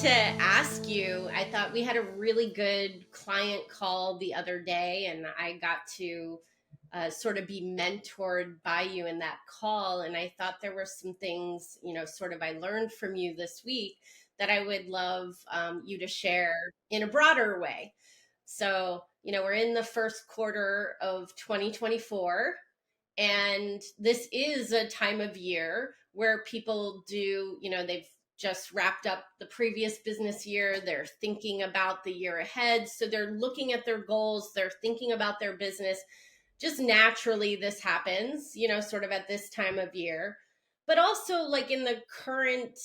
to ask you, I thought we had a really good client call the other day, and I got to sort of be mentored by you in that call. And I thought there were some things, sort of I learned from you this week that I would love you to share in a broader way. So, we're in the first quarter of 2024. And this is a time of year where people do, they've just wrapped up the previous business year. They're thinking about the year ahead. So they're looking at their goals, they're thinking about their business. Just naturally, this happens, sort of at this time of year. But also, like in the current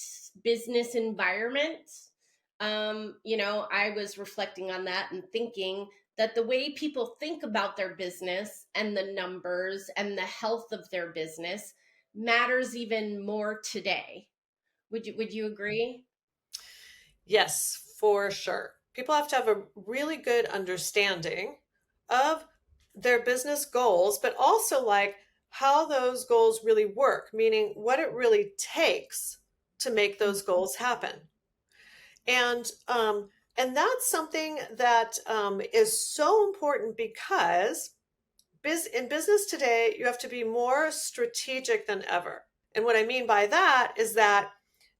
business environment, I was reflecting on that and thinking that the way people think about their business and the numbers and the health of their business matters even more today. Would you agree? Yes, for sure. People have to have a really good understanding of their business goals, but also like how those goals really work, meaning what it really takes to make those goals happen. And and that's something that is so important because in business today, you have to be more strategic than ever. And what I mean by that is that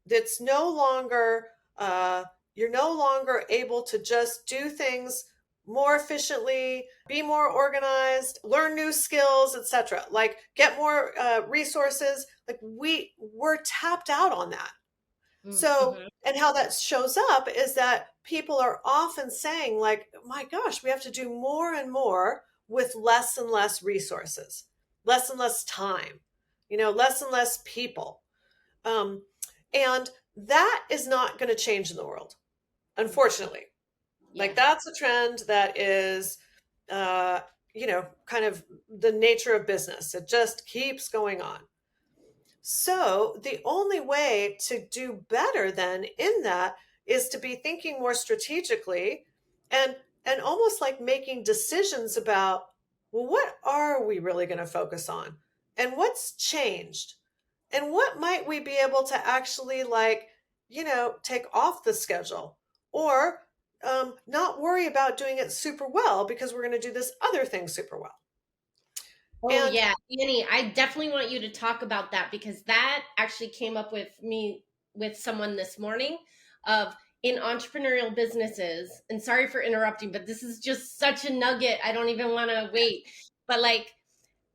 it's no longer you're no longer able to just do things more efficiently, be more organized, learn new skills, etc. Like get more resources. Like we're tapped out on that. So, Mm-hmm. and how that shows up is that people are often saying, like, my gosh, we have to do more and more with less and less resources, less and less time, less and less people. Um, and that is not going to change in the world, unfortunately. Like, Yeah. that's a trend that is, uh, kind of the nature of business. It just keeps going on. So the only way to do better then in that is to be thinking more strategically and and almost like making decisions about, well, what are we really going to focus on? And what's changed? And what might we be able to actually like, take off the schedule or not worry about doing it super well because we're going to do this other thing super well. Oh And yeah, Annie, I definitely want you to talk about that because that actually came up with someone this morning of in entrepreneurial businesses. And sorry for interrupting, but this is just such a nugget. I don't even want to wait. But like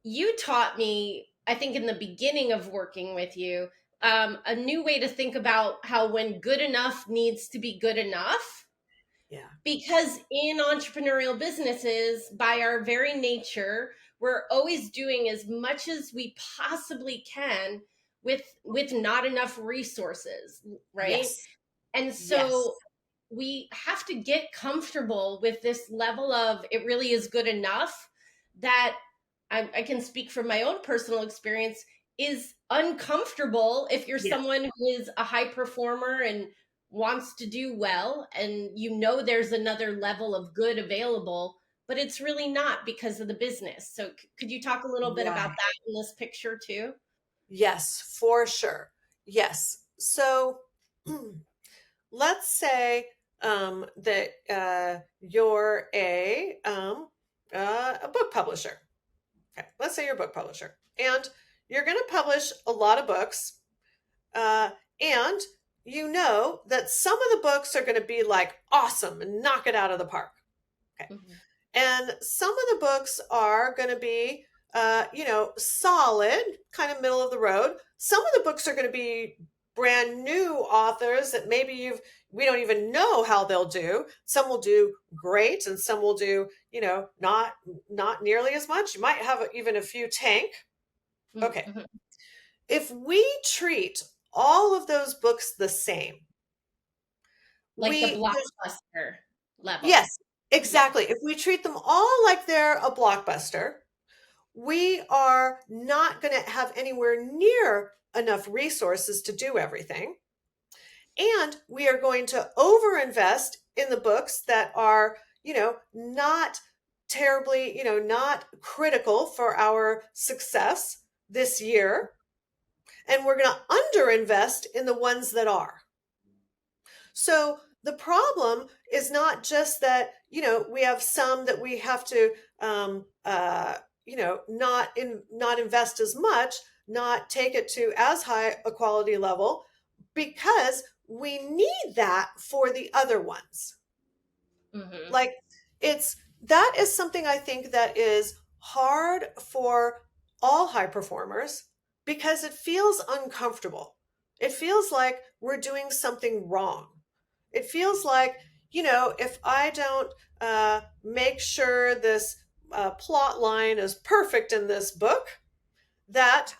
you taught me, I think in the beginning of working with you, a new way to think about how when good enough needs to be good enough, yeah, because in entrepreneurial businesses by our very nature we're always doing as much as we possibly can with not enough resources, right? yes, And yes, so we have to get comfortable with this level of it really is good enough that I can speak from my own personal experience is uncomfortable if you're yes. someone who is a high performer and wants to do well and there's another level of good available, but it's really not because of the business. So could you talk a little bit about Right. that in this picture too? Yes, for sure. Yes. So let's say that you're a book publisher. Okay, let's say you're a book publisher, and you're going to publish a lot of books, uh, and you know that some of the books are going to be like awesome and knock it out of the park. Okay, Mhm. and some of the books are going to be, solid, kind of middle of the road. Some of the books are going to be brand new authors that maybe we don't even know how they'll do. Some will do great, and some will do, not nearly as much. You might have even a few tank. Okay, Mhm. if we treat all of those books the same, Like the there's blockbuster level. yes, Yeah. exactly. If we treat them all like they're a blockbuster, we are not going to have anywhere near enough resources to do everything. And we are going to overinvest in the books that are, not terribly, not critical for our success this year. And we're going to underinvest in the ones that are. So the problem is not just that, we have some that we have to, not invest as much, not take it to as high a quality level, because we need that for the other ones. Hmm. Like, it's that is something I think that is hard for all high performers, because it feels uncomfortable. It feels like we're doing something wrong. It feels like, if I don't make sure this plot line is perfect in this book, that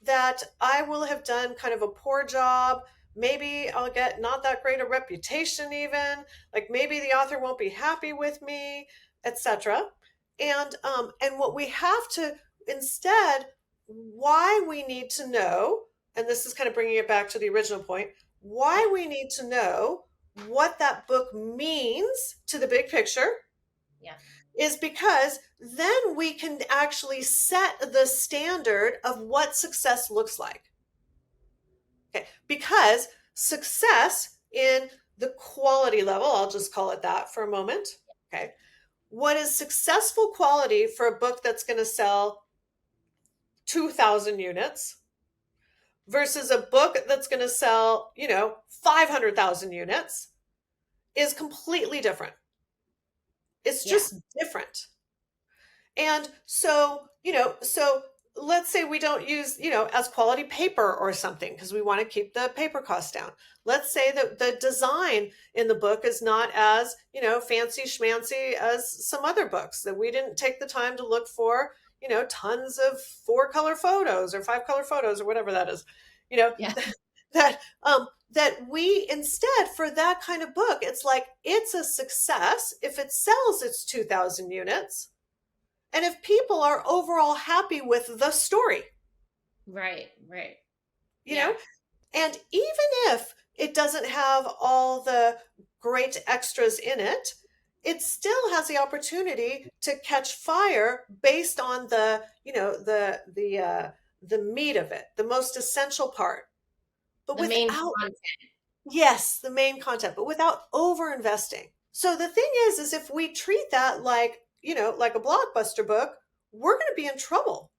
that I will have done kind of a poor job. Maybe I'll get not that great a reputation, even like maybe the author won't be happy with me, etc. And what we have to instead, why we need to know, and this is kind of bringing it back to the original point, why Yeah. we need to know what that book means to the big picture, Yeah. is because then we can actually set the standard of what success looks like. Okay, because success in the quality level, I'll just call it that for a moment. Okay, what is successful quality for a book that's going to sell 2,000 units versus a book that's going to sell, 500,000 units, is completely different. It's Yeah. just different. And so let's say we don't use, as quality paper or something because we want to keep the paper costs down. Let's say that the design in the book is not as, fancy schmancy as some other books, that we didn't take the time to look for, tons of 4-color photos or 5-color photos or whatever that is. You know, Yeah. that we instead, for that kind of book, it's like it's a success if it sells its 2,000 units and if people are overall happy with the story, Right. Right. you Yeah. know, and even if it doesn't have all the great extras in it, it still has the opportunity to catch fire based on the meat of it, the most essential part. But The main without, content. yes, the main content, but without over investing. So the thing is if we treat that like, like a blockbuster book, we're going to be in trouble,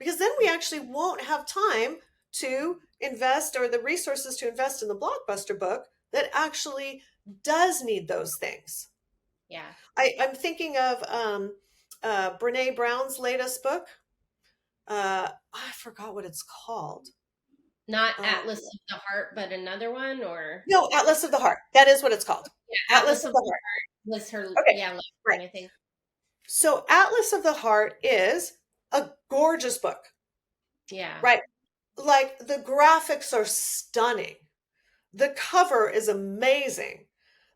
because then we actually won't have time to invest, or the resources to invest in the blockbuster book that actually does need those things. Yeah. I'm thinking of Brene Brown's latest book. I forgot what it's called. Not Uh, Atlas of the Heart, but another one, or no, Atlas of the Heart. That is what it's called. yeah, Atlas Atlas of of the the Heart. Heart was her, Okay, yeah, last right. one, I think. So Atlas of the Heart is a gorgeous book, Yeah. right? Like the graphics are stunning. The cover is amazing.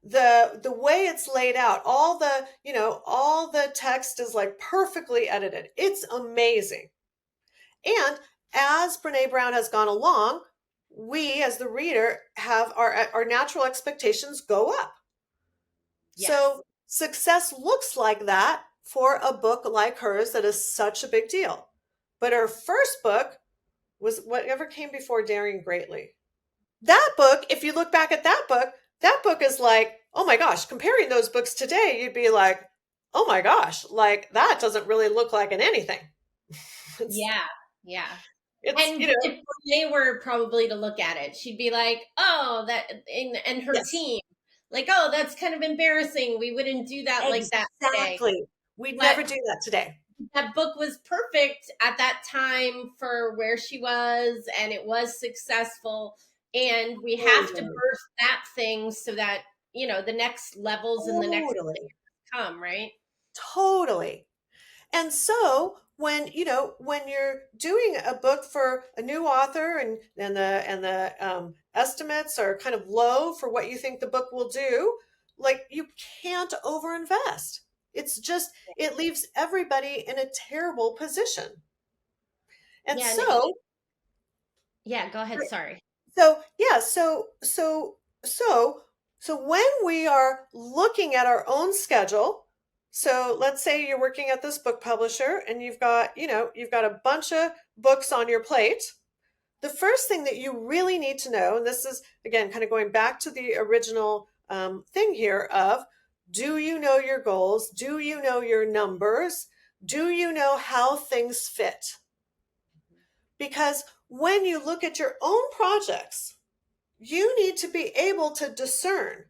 The way it's laid out, all the text is like perfectly edited. It's amazing. And as Brene Brown has gone along, we as the reader have our natural expectations go up. Yes. So success looks like that for a book like hers that is such a big deal. But her first book was whatever came before Daring Greatly. That book, if you look back at that book is like, oh my gosh, comparing those books today, you'd be like, oh my gosh, like that doesn't really look like an anything. it's, Yeah. Yeah. it's, And if they were probably to look at it, she'd be like, "Oh, that," and her yes, team, like, "Oh, that's kind of embarrassing. We wouldn't do that like that today." exactly. We'd But never do that today. that book was perfect at that time for where she was, and it was successful. And we have to Totally. birth that thing so that, the next levels and the next Totally. come, right? Totally. And so when you're doing a book for a new author, and the estimates are kind of low for what you think the book will do, like you can't overinvest. It's just, it leaves everybody in a terrible position. And Yeah. And yeah, go ahead. Sorry. yeah, so so when we are looking at our own schedule, so let's say you're working at this book publisher and you've got a bunch of books on your plate. the first thing that you really need to know, and this is again kind of going back to the original thing here of, do you know your goals? Do you know your numbers? Do you know how things fit? Because when you look at your own projects, you need to be able to discern,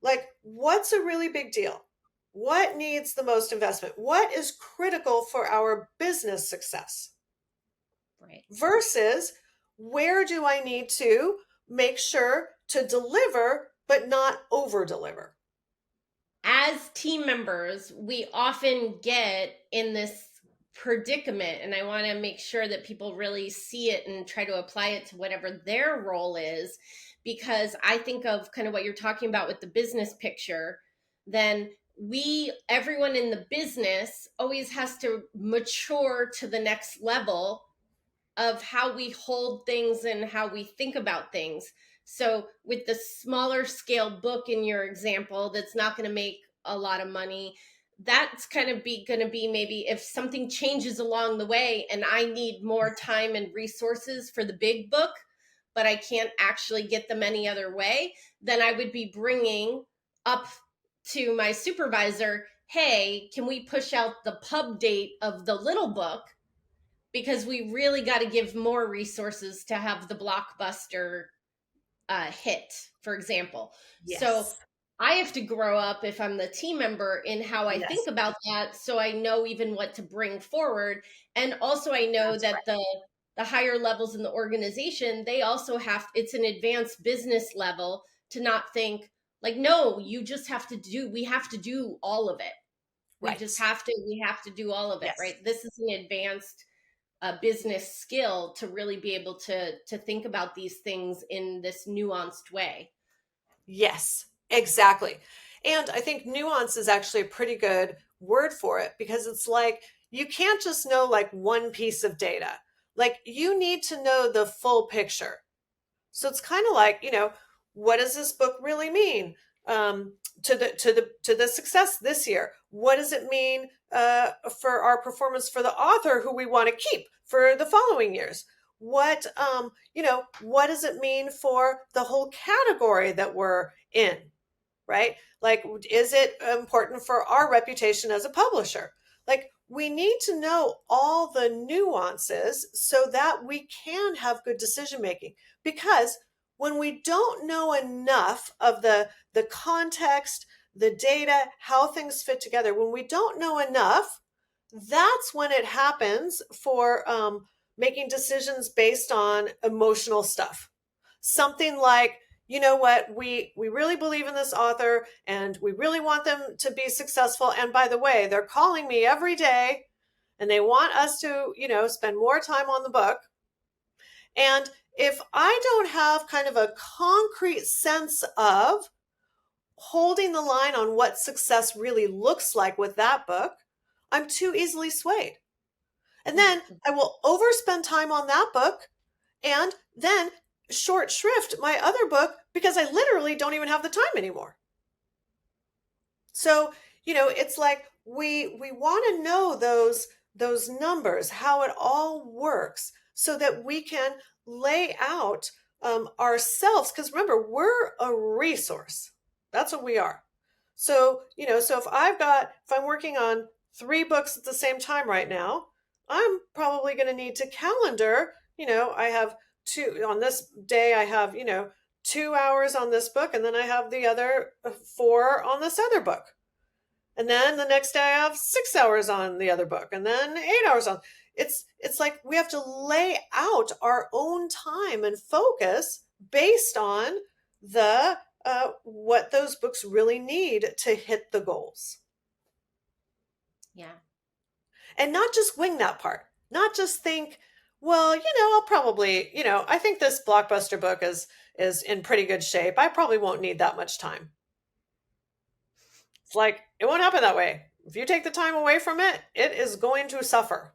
like, what's a really big deal? What needs the most investment? What is critical for our business success? Right. Versus, where do I need to make sure to deliver, but not over deliver? As team members, we often get in this predicament, and I want to make sure that people really see it and try to apply it to whatever their role is, because I think of kind of what you're talking about with the business picture. Then everyone in the business always has to mature to the next level of how we hold things and how we think about things. So with the smaller scale book in your example, that's not going to make a lot of money. That's kind of be going to be maybe if something changes along the way and I need more time and resources for the big book, but I can't actually get them any other way, then I would be bringing up to my supervisor, hey, can we push out the pub date of the little book, because we really got to give more resources to have the blockbuster hit, for example. So Yes. I have to grow up if I'm the team member in how I think Yes. about that, so I know even what to bring forward. And also I know That's that right. the higher levels in the organization, they also have, it's an advanced business level, to not think like, no, you just have to do, we have to do all of it. Right. We have to do all of it, Yes. right? This is an advanced a business skill to really be able to think about these things in this nuanced way. Yes, exactly. And I think nuance is actually a pretty good word for it, because it's like you can't just know like one piece of data. Like, you need to know the full picture. So it's kind of like, what does this book really mean to the success this year? What does it mean for our performance for the author who we want to keep for the following years? What does it mean for the whole category that we're in? Right? Like, is it important for our reputation as a publisher? Like, we need to know all the nuances so that we can have good decision making. Because when we don't know enough of the context, the data, how things fit together, when we don't know enough, that's when it happens for making decisions based on emotional stuff. Something like, you know what, we really believe in this author and we really want them to be successful, and by the way, they're calling me every day and they want us to, spend more time on the book. And if I don't have kind of a concrete sense of holding the line on what success really looks like with that book, I'm too easily swayed. And then I will overspend time on that book and then short shrift my other book because I literally don't even have the time anymore. So, it's like we want to know those numbers, how it all works, so that we can lay out ourselves. Because remember, we're a resource. That's what we are. So, so if I'm working on 3 books at the same time right now, I'm probably going to need to calendar. I have two on this day. I have 2 hours on this book, and then I have the other 4 on this other book. And then the next day I have 6 hours on the other book, and then 8 hours on. It's like we have to lay out our own time and focus based on the what those books really need to hit the goals. Yeah. And not just wing that part. Not just think, well, I'll probably, I think this blockbuster book is in pretty good shape. I probably won't need that much time. It's like, it won't happen that way. If you take the time away from it, it is going to suffer.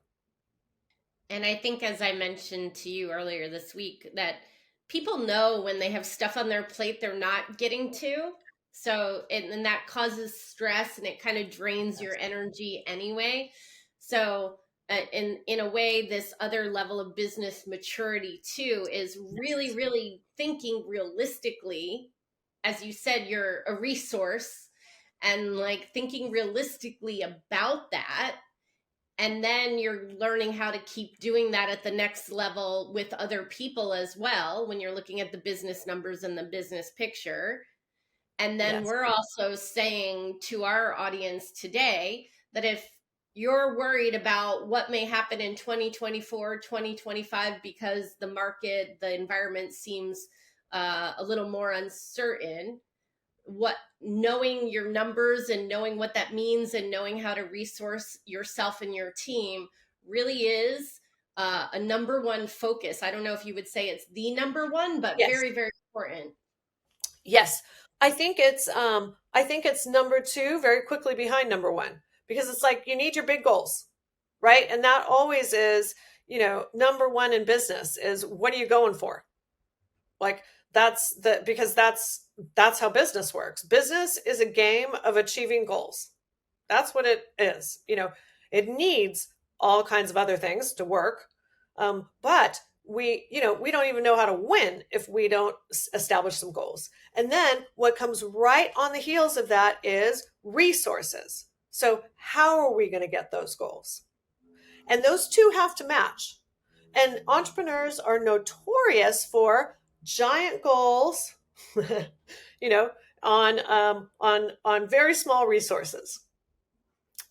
And I think, as I mentioned to you earlier this week, that people know when they have stuff on their plate they're not getting to. So, and that causes stress and it kind of drains your energy anyway. So, in a way, this other level of business maturity too is really, Yes. really thinking realistically. As you said, you're a resource, and like thinking realistically about that, and then you're learning how to keep doing that at the next level with other people as well when you're looking at the business numbers and the business picture. And then Yes. we're also saying to our audience today that if you're worried about what may happen in 2024, 2025, because the market, the environment seems a little more uncertain, what knowing your numbers and knowing what that means and knowing how to resource yourself and your team really is a number one focus. I don't know if you would say it's the number one, but Yes. very, very important. Yes. I think it's number two, very quickly behind number one, because it's like you need your big goals, right? And that always is, number one in business is what are you going for? Like because that's how business works. Business is a game of achieving goals. That's what it is. It needs all kinds of other things to work. But we don't even know how to win if we don't establish some goals. And then what comes right on the heels of that is resources. So how are we going to get those goals? And those two have to match. And entrepreneurs are notorious for giant goals, you know, on very small resources.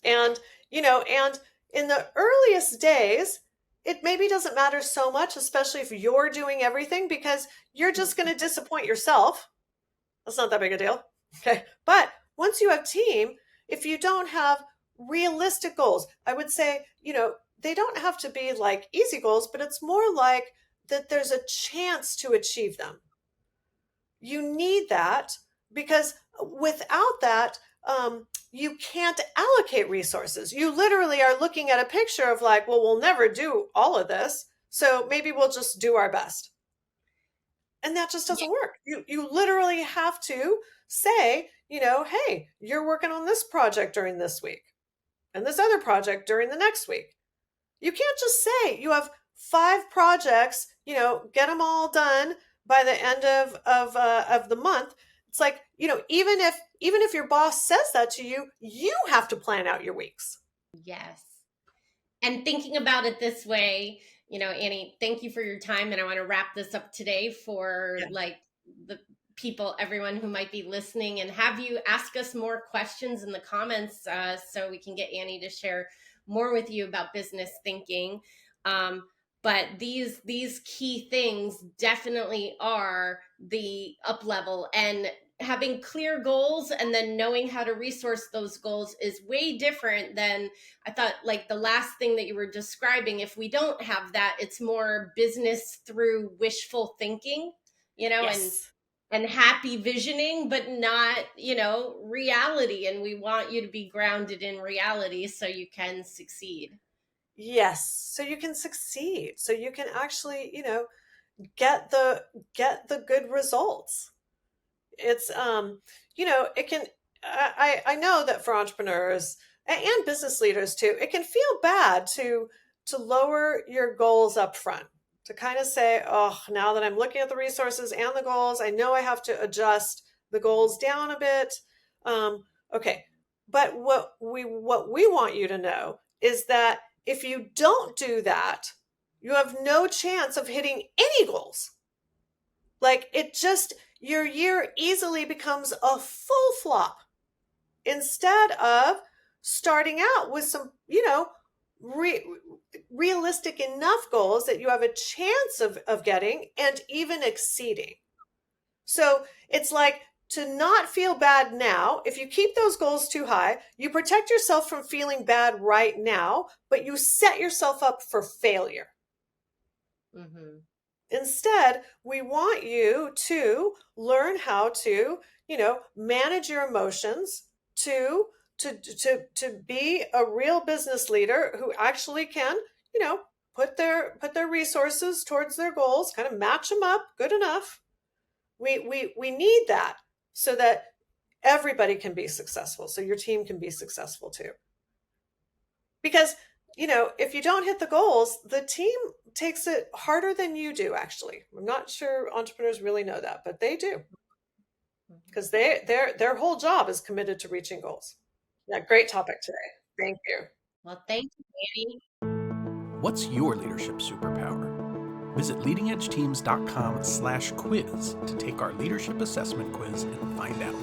And and in the earliest days, it maybe doesn't matter so much, especially if you're doing everything, because you're just going to disappoint yourself. That's not that big a deal. Okay. But once you have team, if you don't have realistic goals, I would say, they don't have to be like easy goals, but it's more like that there's a chance to achieve them. You need that because without that, you can't allocate resources. You literally are looking at a picture of like, well, we'll never do all of this. So maybe we'll just do our best. And that just Yeah. doesn't work. You literally have to say, hey, you're working on this project during this week and this other project during the next week. You can't just say you have 5 projects, get them all done by the end of the month. It's like, even if your boss says that to you, you have to plan out your weeks. Yes. And thinking about it this way, Annie, thank you for your time. And I want to wrap this up today for Yeah. like the people, everyone who might be listening, and have you ask us more questions in the comments so we can get Annie to share more with you about business thinking. Um, but these key things definitely are the up level, and having clear goals and then knowing how to resource those goals is way different than I thought. Like the last thing that you were describing, if we don't have that, it's more business through wishful thinking, and Yes. happy visioning, but not, reality. And we want you to be grounded in reality so you can succeed. Yes. So you can succeed. So you can actually, get the good results. It's it can I know that for entrepreneurs and business leaders too, it can feel bad to lower your goals up front, to kind of say, oh, now that I'm looking at the resources and the goals, I know I have to adjust the goals down a bit. Okay. But what we want you to know is that if you don't do that, you have no chance of hitting any goals. Like your year easily becomes a full flop instead of starting out with some, realistic enough goals that you have a chance of getting and even exceeding. So it's like, to not feel bad now. If you keep those goals too high, you protect yourself from feeling bad right now, but you set yourself up for failure. Mm-hmm. Instead, we want you to learn how to, manage your emotions, to be a real business leader who actually can, put their resources towards their goals, kind of match them up good enough. We need that so that everybody can be successful, so your team can be successful too. Because if you don't hit the goals, the team takes it harder than you do, actually. I'm not sure entrepreneurs really know that, but they do, because their whole job is committed to reaching goals. Yeah, great topic today. Thank you. Well, thank you, Annie. What's your leadership superpower? Visit leadingedgeteams.com/quiz to take our leadership assessment quiz and find out.